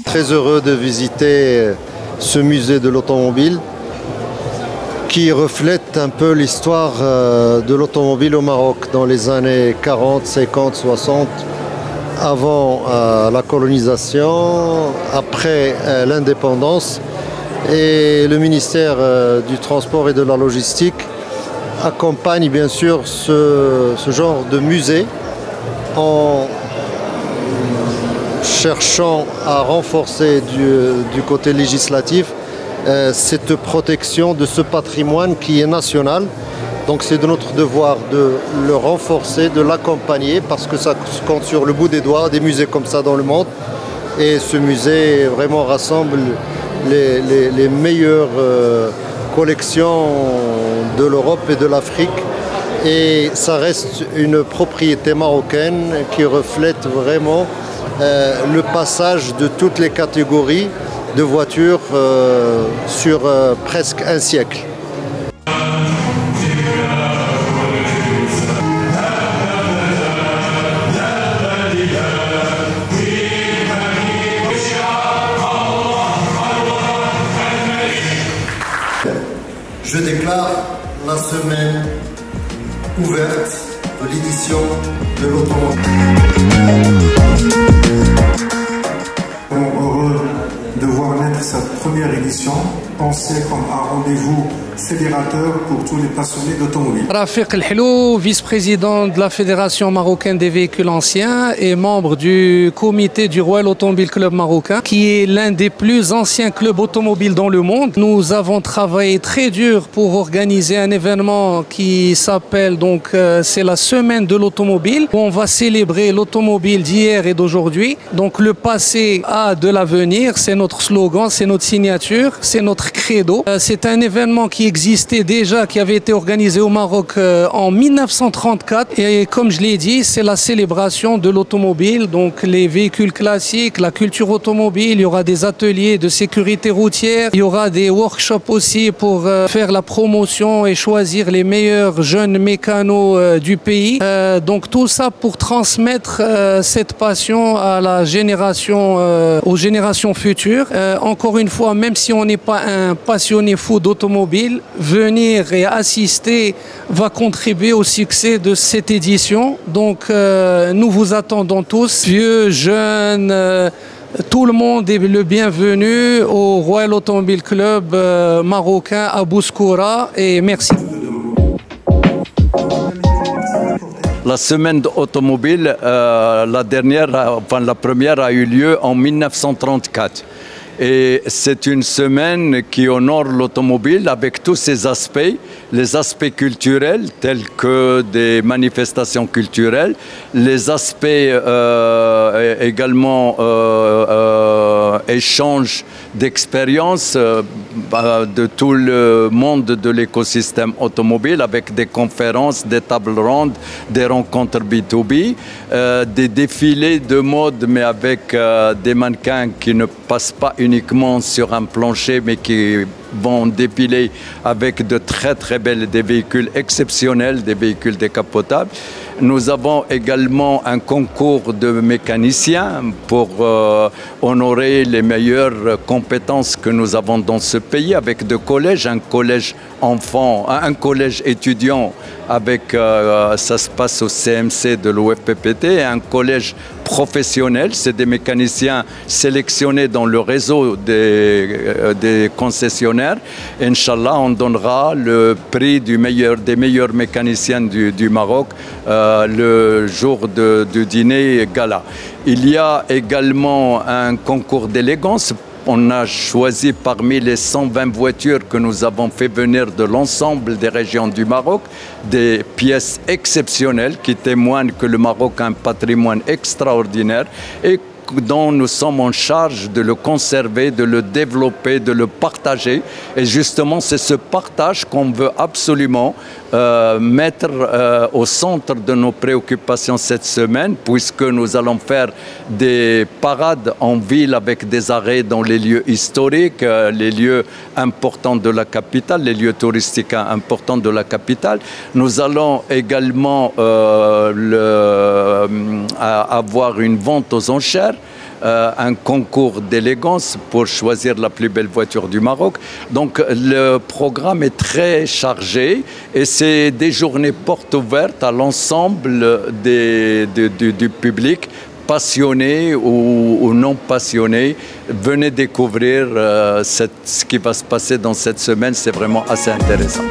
Très heureux de visiter ce musée de l'automobile qui reflète un peu l'histoire de l'automobile au Maroc dans les années 40, 50, 60, avant la colonisation, après l'indépendance. Et le ministère du Transport et de la Logistique accompagne bien sûr ce genre de musée en cherchant à renforcer du côté législatif cette protection de ce patrimoine qui est national. Donc c'est de notre devoir de le renforcer, de l'accompagner, parce que ça se compte sur le bout des doigts des musées comme ça dans le monde. Et ce musée vraiment rassemble les meilleures collections de l'Europe et de l'Afrique. Et ça reste une propriété marocaine qui reflète vraiment le passage de toutes les catégories de voitures sur presque un siècle. Je déclare la semaine ouverte de l'édition de l'automobile. Heureux de voir naître cette première édition, pensée comme un rendez-vous fédérateur pour tous les passionnés d'automobile. Rafiq El-Helou, vice-président de la Fédération marocaine des véhicules anciens et membre du comité du Royal Automobile Club marocain, qui est l'un des plus anciens clubs automobiles dans le monde. Nous avons travaillé très dur pour organiser un événement qui s'appelle donc c'est la semaine de l'automobile, où on va célébrer l'automobile d'hier et d'aujourd'hui. Donc le passé a de l'avenir, c'est notre slogan, c'est notre signature, c'est notre credo. C'est un événement qui existait déjà, qui avait été organisé au Maroc en 1934. Et comme je l'ai dit, c'est la célébration de l'automobile, donc les véhicules classiques, la culture automobile. Il y aura des ateliers de sécurité routière, il y aura des workshops aussi pour faire la promotion et choisir les meilleurs jeunes mécanos du pays. Donc tout ça pour transmettre cette passion à la génération, aux générations futures. Encore une fois, même si on n'est pas un passionné fou d'automobile, venir et assister va contribuer au succès de cette édition. Donc nous vous attendons tous, vieux, jeunes, tout le monde est le bienvenu au Royal Automobile Club marocain à Bouskoura, et merci. La semaine automobile, la première a eu lieu en 1934. Et c'est une semaine qui honore l'automobile avec tous ses aspects, les aspects culturels tels que des manifestations culturelles, les aspects également échange d'expériences de tout le monde de l'écosystème automobile, avec des conférences, des tables rondes, des rencontres B2B, des défilés de mode, mais avec des mannequins qui ne passent pas uniquement sur un plancher, mais qui vont défiler avec de très belles, des véhicules exceptionnels, des véhicules décapotables. Nous avons également un concours de mécaniciens pour honorer les meilleures compétences que nous avons dans ce pays, avec deux collèges, un collège enfant, un collège étudiant avec, ça se passe au CMC de l'OFPPT, et un collège professionnel, c'est des mécaniciens sélectionnés dans le réseau des concessionnaires. Inch'Allah, on donnera le prix des meilleurs mécaniciens du Maroc le jour du dîner gala. Il y a également un concours d'élégance. On a choisi parmi les 120 voitures que nous avons fait venir de l'ensemble des régions du Maroc des pièces exceptionnelles qui témoignent que le Maroc a un patrimoine extraordinaire. Et dont nous sommes en charge de le conserver, de le développer, de le partager. Et justement, c'est ce partage qu'on veut absolument mettre au centre de nos préoccupations cette semaine, puisque nous allons faire des parades en ville avec des arrêts dans les lieux historiques, les lieux importants de la capitale, les lieux touristiques importants de la capitale. Nous allons également avoir une vente aux enchères, un concours d'élégance pour choisir la plus belle voiture du Maroc. Donc le programme est très chargé et c'est des journées portes ouvertes à l'ensemble du public, passionnés ou non passionnés. Venez découvrir ce qui va se passer dans cette semaine, c'est vraiment assez intéressant.